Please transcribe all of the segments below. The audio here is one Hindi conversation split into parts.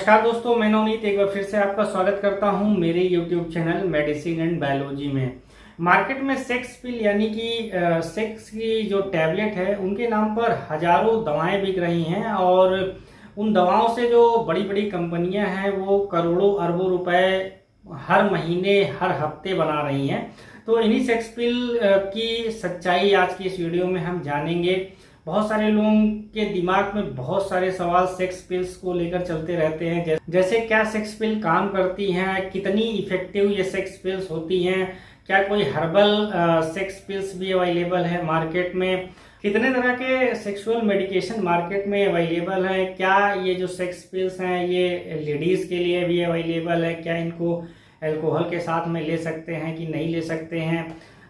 नमस्कार दोस्तों, मैं नवनीत एक बार फिर से आपका स्वागत करता हूं मेरे YouTube channel medicine and biology में। मार्केट में सेक्स पिल यानी कि सेक्स की जो टैबलेट है उनके नाम पर हजारों दवाएं बिक रही हैं और उन दवाओं से जो बड़ी बड़ी कंपनियां हैं वो करोड़ों अरबों रुपए हर महीने हर हफ्ते बना रही हैं। तो इन्हीं सेक्स पिल की सच्चाई आज की इस वीडियो में हम जानेंगे। बहुत सारे लोगों के दिमाग में बहुत सारे सवाल सेक्स पिल्स को लेकर चलते रहते हैं, जैसे क्या सेक्स पिल काम करती हैं, कितनी इफेक्टिव ये सेक्स पिल्स होती हैं, क्या कोई हर्बल सेक्स पिल्स भी अवेलेबल है मार्केट में, कितने तरह के सेक्सुअल मेडिकेशन मार्केट में अवेलेबल है, क्या ये जो सेक्स पिल्स हैं ये लेडीज के लिए भी अवेलेबल है, क्या इनको अल्कोहल के साथ में ले सकते हैं कि नहीं ले सकते हैं,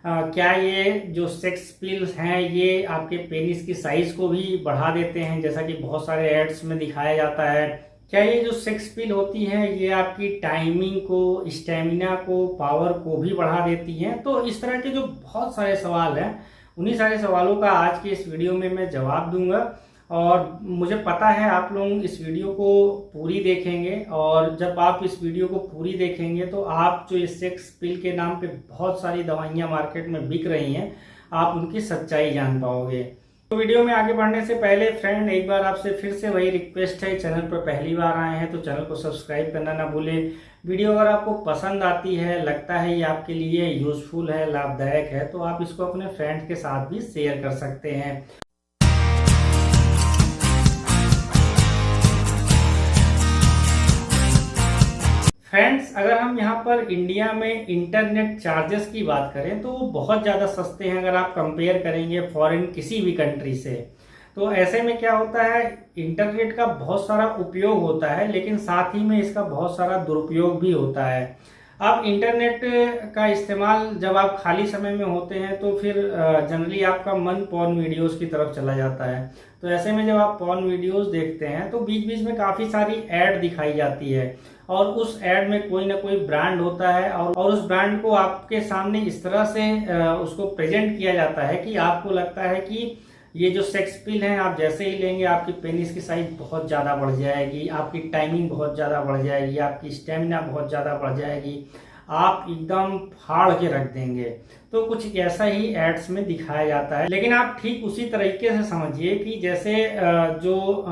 क्या ये जो सेक्स पिल्स हैं ये आपके पेनिस की साइज को भी बढ़ा देते हैं जैसा कि बहुत सारे एड्स में दिखाया जाता है, क्या ये जो सेक्स पिल होती हैं ये आपकी टाइमिंग को, स्टेमिना को, पावर को भी बढ़ा देती हैं। तो इस तरह के जो बहुत सारे सवाल हैं उन्हीं सारे सवालों का आज की इस वीडियो में मैं जवाब दूंगा और मुझे पता है आप लोग इस वीडियो को पूरी देखेंगे और जब आप इस वीडियो को पूरी देखेंगे तो आप जो इस सेक्स पिल के नाम पे बहुत सारी दवाइयाँ मार्केट में बिक रही हैं आप उनकी सच्चाई जान पाओगे। तो वीडियो में आगे बढ़ने से पहले फ्रेंड एक बार आपसे फिर से वही रिक्वेस्ट है, चैनल पर पहली बार आए हैं तो चैनल को सब्सक्राइब करना ना भूलें। वीडियो अगर आपको पसंद आती है, लगता है ये आपके लिए यूजफुल है, लाभदायक है, तो आप इसको अपने फ्रेंड्स के साथ भी शेयर कर सकते हैं। फ्रेंड्स, अगर हम यहाँ पर इंडिया में इंटरनेट चार्जेस की बात करें तो वो बहुत ज़्यादा सस्ते हैं अगर आप कंपेयर करेंगे फॉरेन किसी भी कंट्री से। तो ऐसे में क्या होता है, इंटरनेट का बहुत सारा उपयोग होता है लेकिन साथ ही में इसका बहुत सारा दुरुपयोग भी होता है। अब इंटरनेट का इस्तेमाल जब आप खाली समय में होते हैं तो फिर जनरली आपका मन पॉर्न वीडियोस की तरफ चला जाता है। तो ऐसे में जब आप पॉर्न वीडियोस देखते हैं तो बीच बीच में काफ़ी सारी ऐड दिखाई जाती है और उस ऐड में कोई ना कोई ब्रांड होता है और उस ब्रांड को आपके सामने इस तरह से उसको प्रेजेंट किया जाता है कि आपको लगता है कि ये जो सेक्स पिल है आप जैसे ही लेंगे आपकी पेनिस की साइज बहुत ज़्यादा बढ़ जाएगी, आपकी टाइमिंग बहुत ज़्यादा बढ़ जाएगी, आपकी स्टेमिना बहुत ज़्यादा बढ़ जाएगी, आप एकदम फाड़ के रख देंगे। तो कुछ ऐसा ही एड्स में दिखाया जाता है, लेकिन आप ठीक उसी तरीके से समझिए कि जैसे जो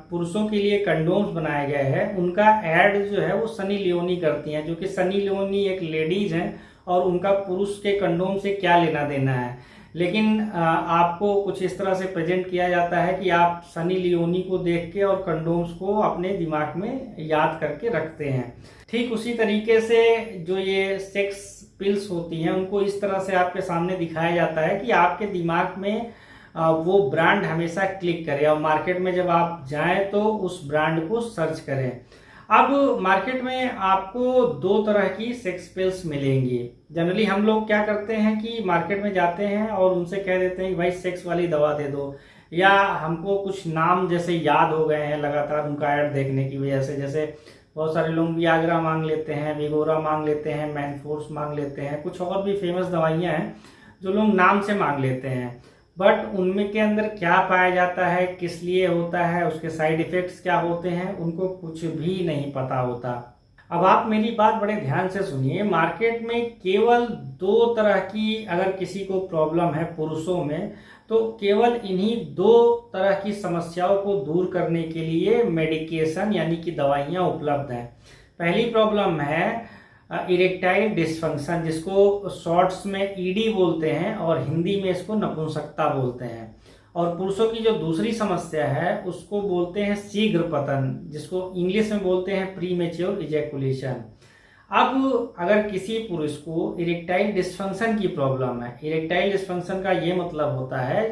पुरुषों के लिए कंडोम्स बनाए गए हैं उनका एड जो है वो सनी लियोनी करती हैं, जो कि सनी लियोनी एक लेडीज हैं और उनका पुरुष के कंडोम से क्या लेना देना है। लेकिन आपको कुछ इस तरह से प्रेजेंट किया जाता है कि आप सनी लियोनी को देख के और कंडोम्स को अपने दिमाग में याद करके रखते हैं। ठीक उसी तरीके से जो ये सेक्स पिल्स होती हैं उनको इस तरह से आपके सामने दिखाया जाता है कि आपके दिमाग में वो ब्रांड हमेशा क्लिक करे और मार्केट में जब आप जाएं तो उस ब्रांड को सर्च करें। अब मार्केट में आपको दो तरह की सेक्स पिल्स मिलेंगी। जनरली हम लोग क्या करते हैं कि मार्केट में जाते हैं और उनसे कह देते हैं कि भाई सेक्स वाली दवा दे दो, या हमको कुछ नाम जैसे याद हो गए हैं लगातार उनका ऐड देखने की वजह से। जैसे बहुत सारे लोग वियाग्रा मांग लेते हैं, विगोरा मांग लेते हैं, मैनफोर्स मांग लेते हैं, कुछ और भी फेमस दवाइयाँ हैं जो लोग नाम से मांग लेते हैं, बट उनमें के अंदर क्या पाया जाता है, किस लिए होता है, उसके साइड इफेक्ट्स क्या होते हैं, उनको कुछ भी नहीं पता होता। अब आप मेरी बात बड़े ध्यान से सुनिए। मार्केट में केवल दो तरह की, अगर किसी को प्रॉब्लम है पुरुषों में, तो केवल इन्हीं दो तरह की समस्याओं को दूर करने के लिए मेडिकेशन यानी कि दवाइयाँ उपलब्ध हैं। पहली प्रॉब्लम है इरेक्टाइल डिस्फंक्शन, जिसको शॉर्ट्स में ईडी बोलते हैं और हिंदी में इसको नपुंसकता बोलते हैं। और पुरुषों की जो दूसरी समस्या है उसको बोलते हैं शीघ्र पतन, जिसको इंग्लिश में बोलते हैं प्रीमेच्योर इजैकुलेशन। अब अगर किसी पुरुष को इरेक्टाइल डिस्फंक्शन की प्रॉब्लम है, इरेक्टाइल डिस्फंक्शन का ये मतलब होता है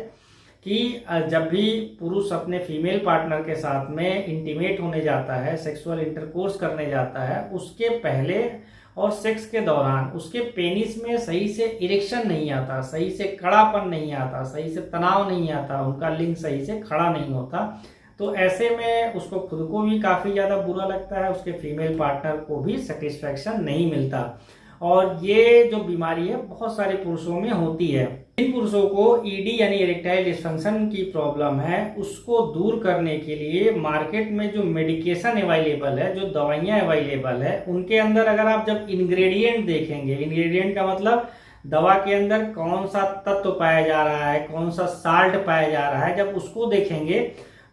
कि जब भी पुरुष अपने फीमेल पार्टनर के साथ में इंटीमेट होने जाता है, सेक्सुअल इंटरकोर्स करने जाता है, उसके पहले और सेक्स के दौरान उसके पेनिस में सही से इरेक्शन नहीं आता, सही से कड़ापन नहीं आता, सही से तनाव नहीं आता, उनका लिंग सही से खड़ा नहीं होता। तो ऐसे में उसको खुद को भी काफ़ी ज़्यादा बुरा लगता है, उसके फीमेल पार्टनर को भी सेटिस्फैक्शन नहीं मिलता। और ये जो बीमारी है बहुत सारे पुरुषों में होती है। जिन पुरुषों को ईडी यानी इरेक्टाइल डिस्फंक्शन की प्रॉब्लम है उसको दूर करने के लिए मार्केट में जो मेडिकेशन अवेलेबल है, जो दवाइयाँ अवेलेबल है, उनके अंदर अगर आप जब इंग्रेडिएंट देखेंगे, इंग्रेडिएंट का मतलब दवा के अंदर कौन सा तत्व पाया जा रहा है, कौन सा साल्ट पाया जा रहा है, जब उसको देखेंगे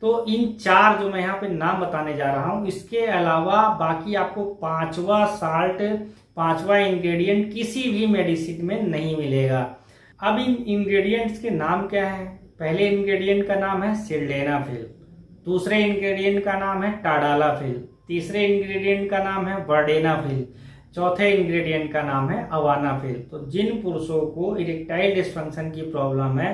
तो इन 4 जो मैं यहाँ पे नाम बताने जा रहा हूँ, इसके अलावा बाकी आपको 5वां साल्ट, 5वां इंग्रेडिएंट किसी भी मेडिसिन में नहीं मिलेगा। अब इन इंग्रेडिएंट्स के नाम क्या है? पहले इंग्रेडिएंट का नाम है सिल्डेनाफिल, दूसरे इंग्रेडिएंट का नाम है टाडालाफिल, तीसरे इंग्रेडिएंट का नाम है वर्डेनाफिल, चौथे इंग्रेडिएंट का नाम है अवानाफिल। तो जिन पुरुषों को इरेक्टाइल डिस्फंक्शन की प्रॉब्लम है,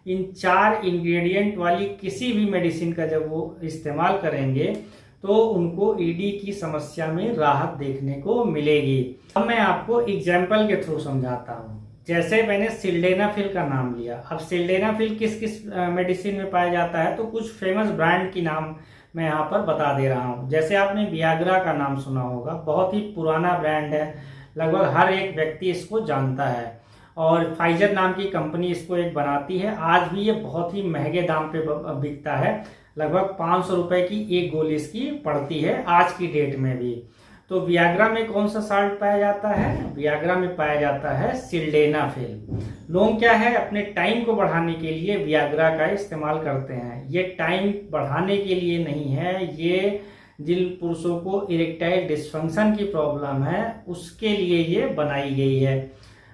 इन 4 इंग्रेडिएंट वाली किसी भी मेडिसिन का जब वो इस्तेमाल करेंगे तो उनको ईडी की समस्या में राहत देखने को मिलेगी। अब मैं आपको एग्जाम्पल के थ्रू समझाता हूँ। जैसे मैंने सिल्डेनाफिल का नाम लिया, अब सिल्डेनाफिल किस किस मेडिसिन में पाया जाता है, तो कुछ फेमस ब्रांड की नाम मैं यहाँ पर बता दे रहा हूँ। जैसे आपने वियाग्रा का नाम सुना होगा, बहुत ही पुराना ब्रांड है, लगभग हर एक व्यक्ति इसको जानता है, और फाइजर नाम की कंपनी इसको एक बनाती है। आज भी ये बहुत ही महंगे दाम पे बिकता है, लगभग 500 रुपए की एक गोली इसकी पड़ती है आज की डेट में भी। तो वियाग्रा में कौन सा साल्ट पाया जाता है? वियाग्रा में पाया जाता है सिल्डेनाफिल। लोग क्या है, अपने टाइम को बढ़ाने के लिए वियाग्रा का इस्तेमाल करते हैं। ये टाइम बढ़ाने के लिए नहीं है, ये जिन पुरुषों को इरेक्टाइल डिस्फंक्शन की प्रॉब्लम है उसके लिए ये बनाई गई है।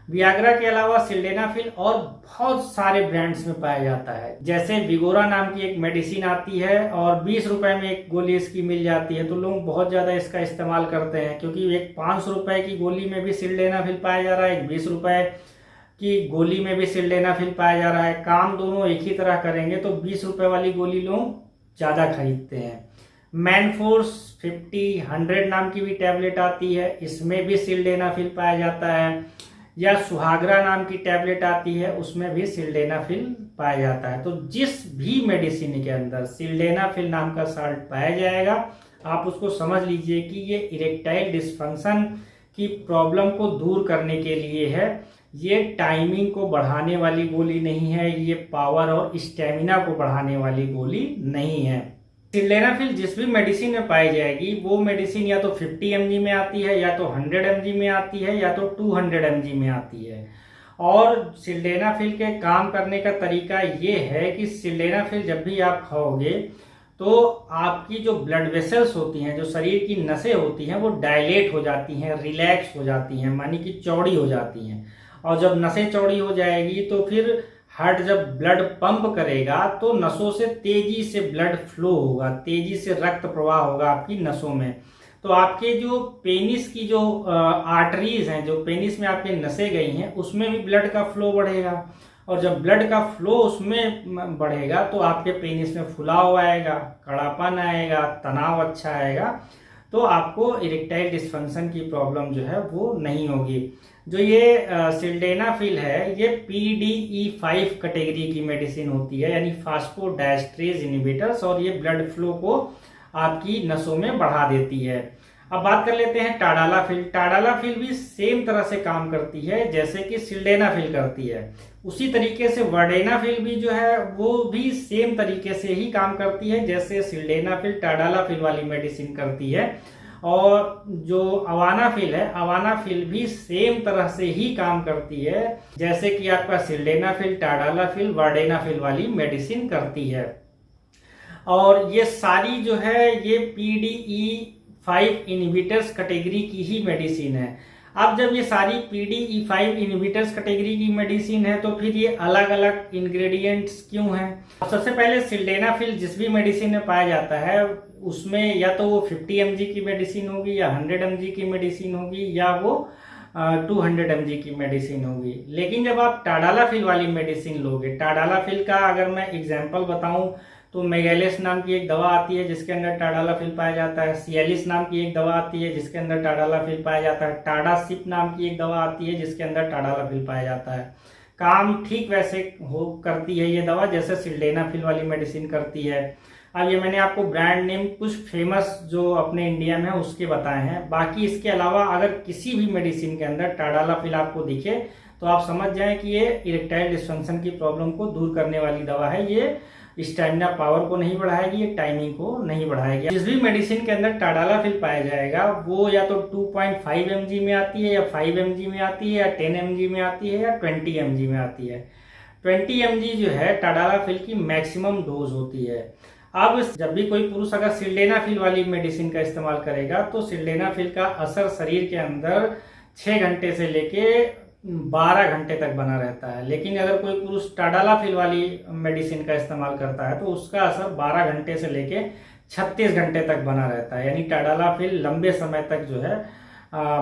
वियाग्रा के अलावा सिल्डेनाफिल और बहुत सारे ब्रांड्स में पाया जाता है। जैसे विगोरा नाम की एक मेडिसिन आती है और 20 रुपए में एक गोली इसकी मिल जाती है, तो लोग बहुत ज्यादा इसका इस्तेमाल करते हैं, क्योंकि एक 500 रुपए की गोली में भी सिल्डेनाफिल पाया जा रहा है, एक 20 रुपए की गोली में भी सिल्डेनाफिल पाया जा रहा है। काम दोनों एक ही तरह करेंगे तो 20 रुपए वाली गोली लोग ज्यादा खरीदते हैं। मैनफोर्स 50, 100 नाम की भी टैबलेट आती है, इसमें भी सिल्डेनाफिल पाया जाता है। या सुहागरा नाम की टैबलेट आती है, उसमें भी सिल्डेनाफिल पाया जाता है। तो जिस भी मेडिसिन के अंदर सिल्डेनाफिल नाम का साल्ट पाया जाएगा, आप उसको समझ लीजिए कि ये इरेक्टाइल डिस्फंक्शन की प्रॉब्लम को दूर करने के लिए है। ये टाइमिंग को बढ़ाने वाली गोली नहीं है, ये पावर और स्टेमिना को बढ़ाने वाली गोली नहीं है। सिल्डेनाफिल जिस भी मेडिसिन में पाई जाएगी, वो मेडिसिन या तो 50 mg में आती है, या तो 100 mg में आती है, या तो 200 mg में आती है। और सिल्डेनाफिल के काम करने का तरीका ये है कि सिल्डेनाफिल जब भी आप खाओगे तो आपकी जो ब्लड वेसल्स होती हैं, जो शरीर की नसें होती हैं, वो डायलेट हो जाती हैं, रिलैक्स हो जाती हैं, मानी कि चौड़ी हो जाती हैं। और जब नसें चौड़ी हो जाएगी तो फिर हार्ट जब ब्लड पंप करेगा तो नसों से तेजी से ब्लड फ्लो होगा, तेजी से रक्त प्रवाह होगा आपकी नसों में। तो आपके जो पेनिस की जो आर्टरीज हैं, जो पेनिस में आपके नसें गई हैं, उसमें भी ब्लड का फ्लो बढ़ेगा। और जब ब्लड का फ्लो उसमें बढ़ेगा तो आपके पेनिस में फुलाव आएगा, कड़ापन आएगा, तनाव अच्छा आएगा, तो आपको इरेक्टाइल डिस्फंक्शन की प्रॉब्लम जो है वो नहीं होगी। जो ये सिल्डेनाफिल है, ये PDE5 कैटेगरी की मेडिसिन होती है, यानी फास्फोडाइस्ट्रेज इनहिबिटर्स, और ये ब्लड फ्लो को आपकी नसों में बढ़ा देती है। अब बात कर लेते हैं टाडालाफिल। टाडालाफिल भी सेम तरह से काम करती है जैसे कि सिल्डेनाफिल करती है। उसी तरीके से वर्डेनाफिल भी जो है वो भी सेम तरीके से ही काम करती है जैसे सिल्डेनाफिल टाडालाफिल वाली मेडिसिन करती है। और जो अवानाफिल है, अवानाफिल भी सेम तरह से ही काम करती है जैसे कि आपका सिल्डेनाफिल, टाडालाफिल, वर्डेनाफिल वाली मेडिसिन करती है। और ये सारी जो है ये PDE5 इनहिबिटर्स कैटेगरी की ही मेडिसिन है। अब जब ये सारी PDE5 इनहिबिटर्स कैटेगरी की मेडिसिन है तो फिर ये अलग अलग इंग्रेडिएंट्स क्यों हैं? सबसे पहले सिल्डेनाफिल जिस भी मेडिसिन में पाया जाता है उसमें या तो वो 50 mg की मेडिसिन होगी, या 100 mg की मेडिसिन होगी, या वो 200 mg की मेडिसिन होगी। लेकिन जब आप टाडालाफिल वाली मेडिसिन लोगे, टाडालाफिल का अगर मैं एग्जाम्पल बताऊं तो मेगेलिस नाम की एक दवा आती है जिसके अंदर टाडालाफिल पाया जाता है। सियालिस नाम की एक दवा आती है जिसके अंदर टाडालाफिल पाया जाता है। टाडासिप नाम की एक दवा आती है जिसके अंदर टाडालाफिल पाया जाता है। काम ठीक वैसे करती है ये दवा जैसे सिल्डेनाफिल वाली मेडिसिन करती है। अब ये मैंने आपको ब्रांड नेम कुछ फेमस जो अपने इंडिया में है उसके बताए हैं। बाकी इसके अलावा अगर किसी भी मेडिसिन के अंदर टाडालाफिल आपको दिखे तो आप समझ जाएं कि ये इरेक्टाइल डिस्फंक्शन की प्रॉब्लम को दूर करने वाली दवा है। ये स्टैमिना पावर को नहीं बढ़ाएगी, ये टाइमिंग को नहीं बढ़ाएगी। जिस भी मेडिसिन के अंदर टाडालाफिल पाया जाएगा वो या तो 2.5 mg में आती है, या 5 mg में आती है, या 10 mg में आती है, या 20 mg में आती है। 20 mg जो है टाडालाफिल की मैक्सिमम डोज होती है। अब जब भी कोई पुरुष अगर सिल्डेनाफिल वाली मेडिसिन का इस्तेमाल करेगा तो सिल्डेनाफिल का असर शरीर के अंदर 6 घंटे से लेके 12 घंटे तक बना रहता है। लेकिन अगर कोई पुरुष टाडालाफिल वाली मेडिसिन का इस्तेमाल करता है तो उसका असर 12 घंटे से लेके 36 घंटे तक बना रहता है। यानी टाडालाफिल लंबे समय तक जो है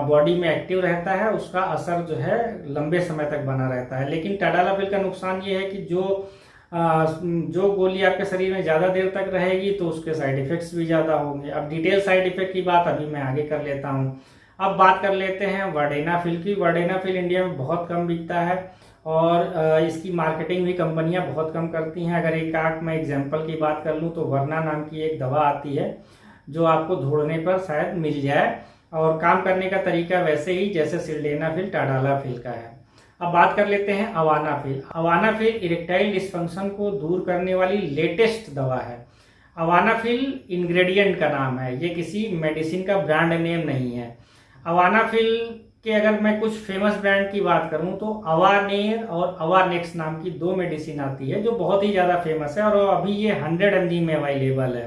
बॉडी में एक्टिव रहता है, उसका असर जो है लंबे समय तक बना रहता है। लेकिन टाडालाफिल का नुकसान ये है कि जो गोली आपके शरीर में ज़्यादा देर तक रहेगी तो उसके साइड इफेक्ट्स भी ज़्यादा होंगे। अब डिटेल साइड इफेक्ट की बात अभी मैं आगे कर लेता हूँ। अब बात कर लेते हैं वर्डेनाफिल की। वर्डेनाफिल इंडिया में बहुत कम बिकता है और इसकी मार्केटिंग भी कंपनियां बहुत कम करती हैं। अगर एक आध मैं एग्जांपल की बात कर लूँ तो वर्ना नाम की एक दवा आती है जो आपको ढूंढने पर शायद मिल जाए, और काम करने का तरीका वैसे ही जैसे सिल्डेनाफिल टाडालाफिल का है। अब बात कर लेते हैं अवानाफिल। अवानाफिल इरेक्टाइल डिस्फंक्शन को दूर करने वाली लेटेस्ट दवा है। अवानाफिल इंग्रेडिएंट का नाम है, ये किसी मेडिसिन का ब्रांड नेम नहीं है। अवानाफिल के अगर मैं कुछ फेमस ब्रांड की बात करूं तो अवानेर और अवानेक्स नाम की 2 मेडिसिन आती है जो बहुत ही ज़्यादा फेमस है, और अभी ये 100 mg में अवेलेबल है।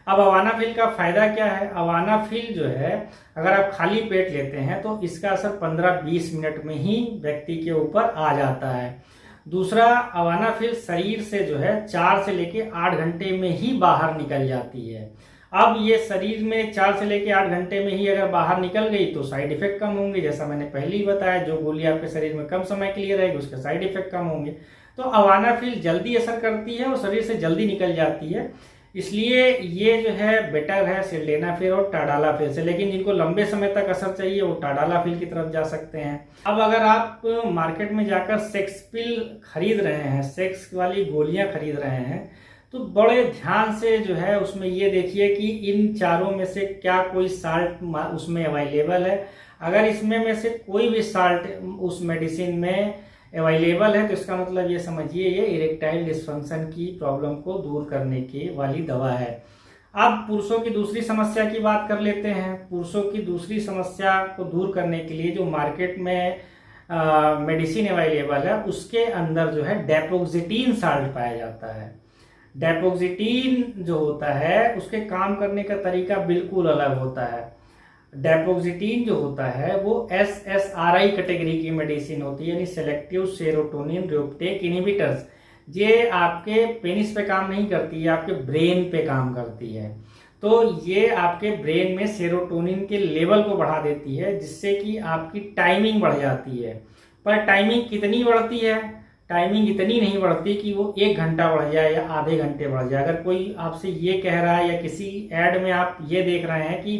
अब अवानाफिल का फायदा क्या है? अवानाफिल जो है अगर आप खाली पेट लेते हैं तो इसका असर 15-20 मिनट में ही व्यक्ति के ऊपर आ जाता है। दूसरा, अवानाफिल शरीर से जो है 4 से लेके 8 घंटे में ही बाहर निकल जाती है। अब ये शरीर में 4 से लेके 8 घंटे में ही अगर बाहर निकल गई तो साइड इफेक्ट कम होंगे, जैसा मैंने पहले ही बताया। जो गोली आपके शरीर में कम समय के लिए रहेगी उसके साइड इफेक्ट कम होंगे। तो अवानाफिल जल्दी असर करती है और शरीर से जल्दी निकल जाती है, इसलिए ये जो है बेटर है सिल्डेनाफिल और टाडालाफिल से। लेकिन जिनको लंबे समय तक असर चाहिए वो टाडालाफिल की तरफ जा सकते हैं। अब अगर आप मार्केट में जाकर सेक्स पिल खरीद रहे हैं, सेक्स वाली गोलियां खरीद रहे हैं, तो बड़े ध्यान से जो है उसमें ये देखिए कि इन चारों में से क्या कोई साल्ट उसमें अवेलेबल है। अगर इसमें में से कोई भी साल्ट उस मेडिसिन में अवेलेबल है तो इसका मतलब ये समझिए ये इरेक्टाइल डिस्फंक्शन की प्रॉब्लम को दूर करने की वाली दवा है। अब पुरुषों की दूसरी समस्या की बात कर लेते हैं। पुरुषों की दूसरी समस्या को दूर करने के लिए जो मार्केट में मेडिसिन अवेलेबल है उसके अंदर जो है डेपोक्सिटीन साल्ट पाया जाता है। डेपोक्सिटीन जो होता है उसके काम करने का तरीका बिल्कुल अलग होता है। डेपोक्सिटीन जो होता है वो SSRI कैटेगरी की मेडिसिन होती है, यानी सेलेक्टिव सेरोटोनिन रिप्टेक इनहिबिटर्स। ये आपके पेनिस पे काम नहीं करती है, आपके ब्रेन पे काम करती है। तो ये आपके ब्रेन में सेरोटोनिन के लेवल को बढ़ा देती है जिससे कि आपकी टाइमिंग बढ़ जाती है। पर टाइमिंग कितनी बढ़ती है? टाइमिंग इतनी नहीं बढ़ती कि वो 1 घंटा बढ़ जाए या आधे घंटे बढ़ जाए। अगर कोई आपसे ये कह रहा है या किसी एड में आप ये देख रहे हैं कि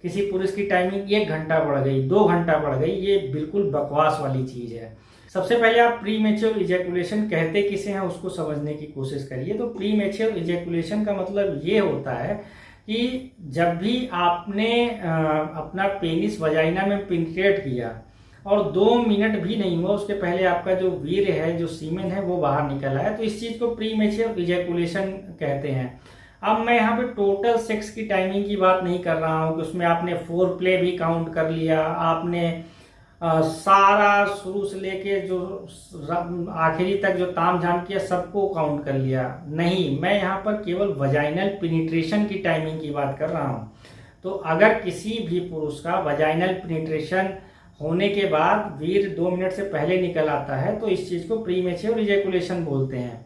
किसी पुरुष की टाइमिंग 1 घंटा बढ़ गई, 2 घंटा बढ़ गई, ये बिल्कुल बकवास वाली चीज है। सबसे पहले आप प्री मैच्योर इजैकुलेशन कहते किसे हैं उसको समझने की कोशिश करिए। तो प्री मैच्योर इजैकुलेशन का मतलब ये होता है कि जब भी आपने अपना पेनिस वजाइना में पेनिट्रेट किया और 2 मिनट भी नहीं हुआ उसके पहले आपका जो वीर्य है, जो सीमेन है, वो बाहर निकल आया, तो इस चीज को प्री मैच्योर इजैकुलेशन कहते हैं। अब मैं यहाँ पे टोटल सेक्स की टाइमिंग की बात नहीं कर रहा हूँ कि उसमें आपने फोर प्ले भी काउंट कर लिया, आपने सारा शुरू से लेके जो आखिरी तक जो ताम झाम किया सबको काउंट कर लिया। नहीं, मैं यहाँ पर केवल वजाइनल पेनिट्रेशन की टाइमिंग की बात कर रहा हूँ। तो अगर किसी भी पुरुष का वजाइनल पेनिट्रेशन होने के बाद वीर्य 2 मिनट से पहले निकल आता है तो इस चीज को प्रीमेच्योर इजैकुलेशन बोलते हैं।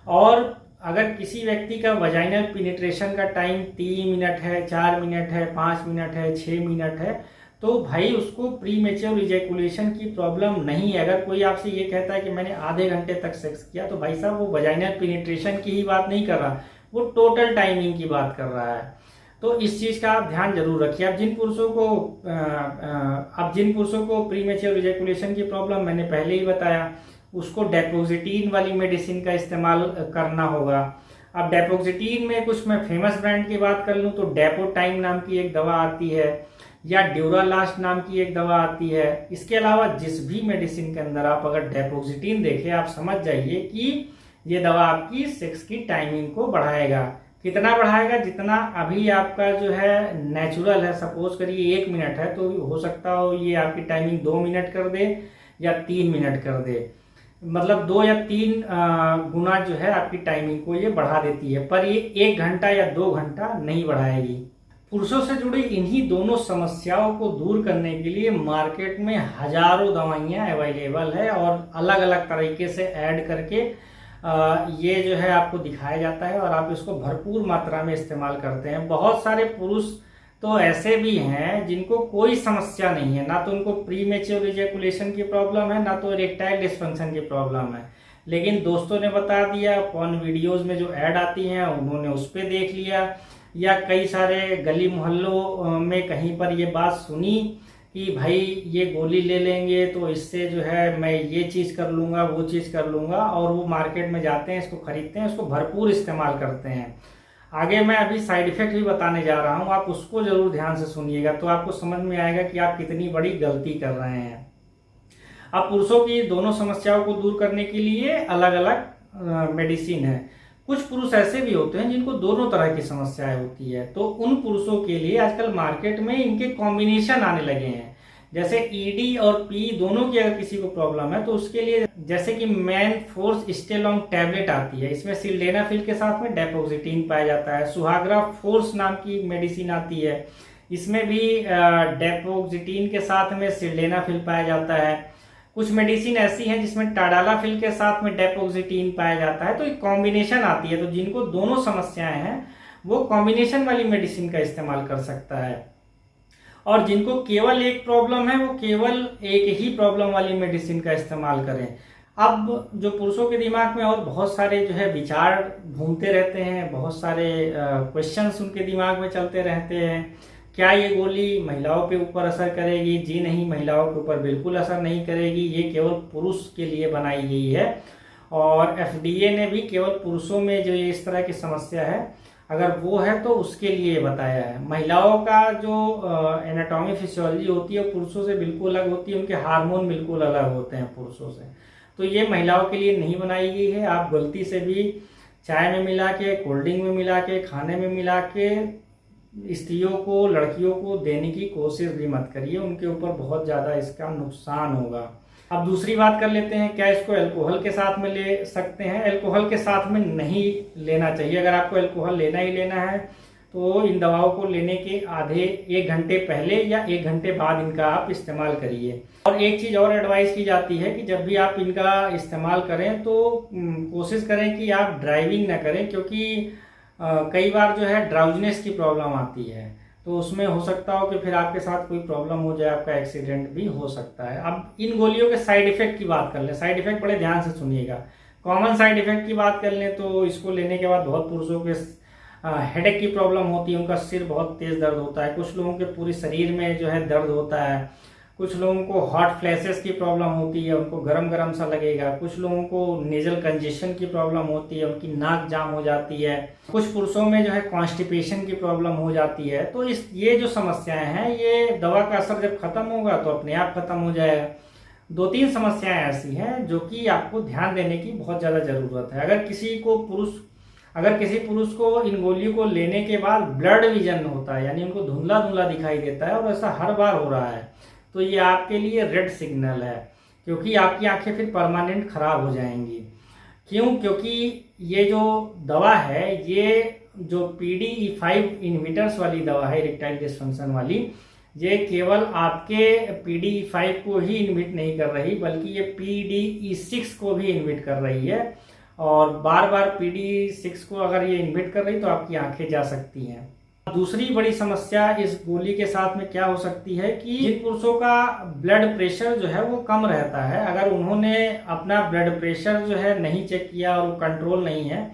और अगर किसी व्यक्ति का वजाइनल पेनिट्रेशन का टाइम 3 मिनट है, 4 मिनट है, 5 मिनट है, 6 मिनट है, तो भाई उसको प्रीमेच्योर इजैकुलेशन की प्रॉब्लम नहीं है। अगर कोई आपसे ये कहता है कि मैंने आधे घंटे तक सेक्स किया, तो भाई साहब वो वजाइनल पेनिट्रेशन की ही बात नहीं कर रहा, वो टोटल टाइमिंग की बात कर रहा है। तो इस चीज का आप ध्यान जरूर रखिए। अब जिन पुरुषों को प्रीमेच्योर इजैकुलेशन की प्रॉब्लम मैंने पहले ही बताया, उसको डेपोक्सिटीन वाली मेडिसिन का इस्तेमाल करना होगा। अब डेपोक्सिटीन में कुछ मैं फेमस ब्रांड की बात कर लूं तो डेपोटाइम नाम की एक दवा आती है, या ड्यूरालास्ट नाम की एक दवा आती है। इसके अलावा जिस भी मेडिसिन के अंदर आप अगर डेपोक्सिटीन देखें, आप समझ जाइए कि ये दवा आपकी सेक्स की टाइमिंग को बढ़ाएगा। कितना बढ़ाएगा? जितना अभी आपका जो है नेचुरल है, सपोज करिए 1 मिनट है, तो हो सकता हो ये आपकी टाइमिंग 2 मिनट कर दे या 3 मिनट कर दे। मतलब 2 या 3 गुना जो है आपकी टाइमिंग को ये बढ़ा देती है, पर ये 1 घंटा या 2 घंटा नहीं बढ़ाएगी। पुरुषों से जुड़ी इन्हीं दोनों समस्याओं को दूर करने के लिए मार्केट में हजारों दवाइयाँ अवेलेबल है और अलग अलग तरीके से ऐड करके ये जो है आपको दिखाया जाता है और आप इसको भरपूर मात्रा में इस्तेमाल करते हैं। बहुत सारे पुरुष तो ऐसे भी हैं जिनको कोई समस्या नहीं है, ना तो उनको प्री मैच्योर इजैकुलेशन की प्रॉब्लम है, ना तो इरेक्टाइल डिस्फंक्शन की प्रॉब्लम है, लेकिन दोस्तों ने बता दिया, पॉर्न वीडियोस में जो ऐड आती हैं उन्होंने उस पर देख लिया, या कई सारे गली मोहल्लों में कहीं पर ये बात सुनी कि भाई ये गोली ले लेंगे तो इससे जो है मैं ये चीज़ कर लूँगा, वो चीज़ कर लूँगा, और वो मार्केट में जाते हैं, इसको खरीदते हैं, इसको भरपूर इस्तेमाल करते हैं। आगे मैं अभी साइड इफेक्ट भी बताने जा रहा हूँ, आप उसको जरूर ध्यान से सुनिएगा, तो आपको समझ में आएगा कि आप कितनी बड़ी गलती कर रहे हैं। अब पुरुषों की दोनों समस्याओं को दूर करने के लिए अलग अलग मेडिसिन है। कुछ पुरुष ऐसे भी होते हैं जिनको दोनों तरह की समस्याएं होती है, तो उन पुरुषों के लिए आजकल मार्केट में इनके कॉम्बिनेशन आने लगे हैं। जैसे ईडी और पी दोनों की अगर किसी को प्रॉब्लम है तो उसके लिए जैसे कि मैन फोर्स स्टेलॉन्ग टैबलेट आती है, इसमें सिल्डेनाफिल के साथ में डेपोक्सिटीन पाया जाता है। सुहागरा फोर्स नाम की मेडिसिन आती है, इसमें भी डेपोक्सिटीन के साथ में सिल्डेनाफिल पाया जाता है। कुछ मेडिसिन ऐसी हैं जिसमें टाडालाफिल के साथ में डेपोक्सिटीन पाया जाता है, तो एक कॉम्बिनेशन आती है। तो जिनको दोनों समस्याएं हैं वो कॉम्बिनेशन वाली मेडिसिन का इस्तेमाल कर सकता है, और जिनको केवल एक प्रॉब्लम है वो केवल एक ही प्रॉब्लम वाली मेडिसिन का इस्तेमाल करें। अब जो पुरुषों के दिमाग में और बहुत सारे जो है विचार घूमते रहते हैं, बहुत सारे क्वेश्चंस उनके दिमाग में चलते रहते हैं। क्या ये गोली महिलाओं के ऊपर असर करेगी? जी नहीं, महिलाओं के ऊपर बिल्कुल असर नहीं करेगी, ये केवल पुरुष के लिए बनाई गई है। और एफडीए ने भी केवल पुरुषों में जो इस तरह की समस्या है अगर वो है तो उसके लिए बताया है। महिलाओं का जो एनाटॉमी फिजियोलॉजी होती है पुरुषों से बिल्कुल अलग होती है, उनके हार्मोन बिल्कुल अलग होते हैं पुरुषों से, तो ये महिलाओं के लिए नहीं बनाई गई है। आप गलती से भी चाय में मिला के, कोल्ड ड्रिंक में मिला के, खाने में मिला के स्त्रियों को, लड़कियों को देने की कोशिश भी मत करिए, उनके ऊपर बहुत ज़्यादा इसका नुकसान होगा। अब दूसरी बात कर लेते हैं, क्या इसको अल्कोहल के साथ में ले सकते हैं? अल्कोहल के साथ में नहीं लेना चाहिए। अगर आपको अल्कोहल लेना ही लेना है तो इन दवाओं को लेने के आधे 1 घंटे पहले या 1 घंटे बाद इनका आप इस्तेमाल करिए। और एक चीज़ और एडवाइस की जाती है कि जब भी आप इनका इस्तेमाल करें तो कोशिश करें कि आप ड्राइविंग ना करें, क्योंकि कई बार जो है ड्राउजनेस की प्रॉब्लम आती है, तो उसमें हो सकता हो कि फिर आपके साथ कोई प्रॉब्लम हो जाए, आपका एक्सीडेंट भी हो सकता है। अब इन गोलियों के साइड इफेक्ट की बात कर लें, साइड इफेक्ट बड़े ध्यान से सुनिएगा। कॉमन साइड इफेक्ट की बात कर लें तो इसको लेने के बाद बहुत पुरुषों के हेडेक की प्रॉब्लम होती है, उनका सिर बहुत तेज दर्द होता है, कुछ लोगों के पूरे शरीर में जो है दर्द होता है, कुछ लोगों को हॉट फ्लैशेस की प्रॉब्लम होती है, उनको गरम गरम सा लगेगा, कुछ लोगों को नेजल कंजेशन की प्रॉब्लम होती है, उनकी नाक जाम हो जाती है, कुछ पुरुषों में जो है कॉन्स्टिपेशन की प्रॉब्लम हो जाती है। तो ये जो समस्याएं हैं ये दवा का असर जब खत्म होगा तो अपने आप खत्म हो जाएगा। 2-3 समस्याएं ऐसी हैं जो कि आपको ध्यान देने की बहुत ज़्यादा ज़रूरत है। अगर किसी पुरुष को इन गोलियों को लेने के बाद ब्लड विजन होता है, यानी उनको धुंधला धुंधला दिखाई देता है और ऐसा हर बार हो रहा है, तो ये आपके लिए रेड सिग्नल है, क्योंकि आपकी आंखें फिर परमानेंट खराब हो जाएंगी। क्यों? क्योंकि ये जो दवा है, ये जो PDE5 इनहिबिटर्स वाली दवा है, इरेक्टाइल डिस्फंक्शन वाली, ये केवल आपके PDE5 को ही इनहिबिट नहीं कर रही, बल्कि ये PDE6 को भी इनहिबिट कर रही है। और बार बार PDE6 को अगर ये इनहिबिट कर रही तो आपकी आंखें जा सकती हैं। दूसरी बड़ी समस्या इस गोली के साथ में क्या हो सकती है कि जिन पुरुषों का ब्लड प्रेशर जो है वो कम रहता है, अगर उन्होंने अपना ब्लड प्रेशर जो है नहीं चेक किया और वो कंट्रोल नहीं है,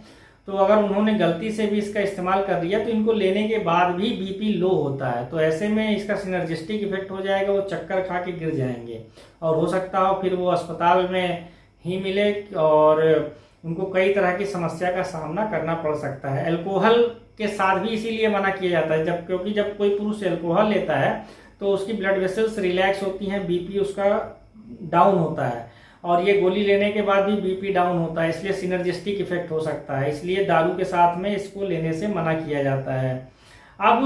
तो अगर उन्होंने गलती से भी इसका इस्तेमाल कर लिया तो इनको लेने के बाद भी BP लो होता है, तो ऐसे में इसका सिनर्जिस्टिक इफेक्ट हो जाएगा, वो चक्कर खा के गिर जाएंगे और हो सकता हो फिर वो अस्पताल में ही मिले और उनको कई तरह की समस्या का सामना करना पड़ सकता है। अल्कोहल के साथ भी इसीलिए मना किया जाता है, क्योंकि जब कोई पुरुष अल्कोहल लेता है तो उसकी ब्लड वेसल्स रिलैक्स होती हैं, बीपी उसका डाउन होता है, और ये गोली लेने के बाद भी बीपी डाउन होता है, इसलिए सिनर्जिस्टिक इफेक्ट हो सकता है, इसलिए दारू के साथ में इसको लेने से मना किया जाता है। अब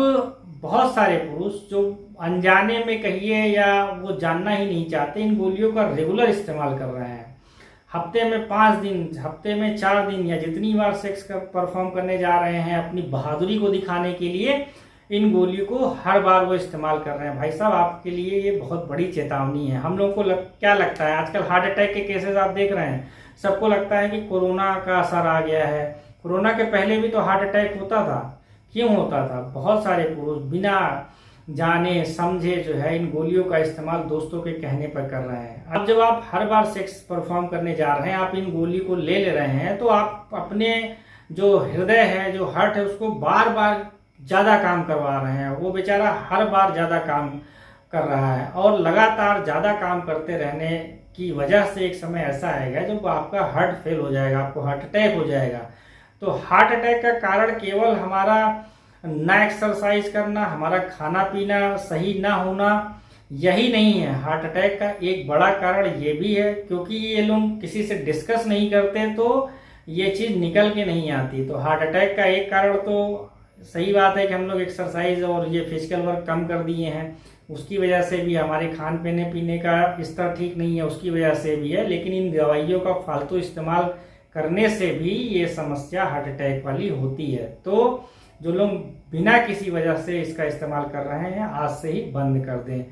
बहुत सारे पुरुष जो अनजाने में कहिए या वो जानना ही नहीं चाहते, इन गोलियों का रेगुलर इस्तेमाल कर रहे हैं। हफ्ते में 5 दिन, हफ्ते में 4 दिन, या जितनी बार सेक्स परफॉर्म करने जा रहे हैं, अपनी बहादुरी को दिखाने के लिए इन गोलियों को हर बार वो इस्तेमाल कर रहे हैं। भाई साहब, आपके लिए ये बहुत बड़ी चेतावनी है। हम लोगों को क्या लगता है, आजकल हार्ट अटैक के केसेस आप देख रहे हैं, सबको लगता है कि कोरोना का असर आ गया है। कोरोना के पहले भी तो हार्ट अटैक होता था। क्यों होता था? बहुत सारे पुरुष बिना जाने समझे जो है इन गोलियों का इस्तेमाल दोस्तों के कहने पर कर रहे हैं। अब जब आप हर बार सेक्स परफॉर्म करने जा रहे हैं, आप इन गोली को ले रहे हैं, तो आप अपने जो हृदय है, जो हार्ट है, उसको बार बार ज़्यादा काम करवा रहे हैं। वो बेचारा हर बार ज़्यादा काम कर रहा है, और लगातार ज़्यादा काम करते रहने की वजह से एक समय ऐसा आएगा जब आपका हार्ट फेल हो जाएगा, आपको हार्ट अटैक हो जाएगा। तो हार्ट अटैक का कारण केवल हमारा ना एक्सरसाइज करना, हमारा खाना पीना सही ना होना, यही नहीं है। हार्ट अटैक का एक बड़ा कारण ये भी है, क्योंकि ये लोग किसी से डिस्कस नहीं करते तो ये चीज़ निकल के नहीं आती। तो हार्ट अटैक का एक कारण तो सही बात है कि हम लोग एक्सरसाइज और ये फिजिकल वर्क कम कर दिए हैं, उसकी वजह से भी, हमारे खान पीने का स्तर ठीक नहीं है, उसकी वजह से भी है। लेकिन इन दवाइयों का फालतू इस्तेमाल करने से भी ये समस्या हार्ट अटैक वाली होती है। तो जो लोग बिना किसी वजह से इसका इस्तेमाल कर रहे हैं, आज से ही बंद कर दें।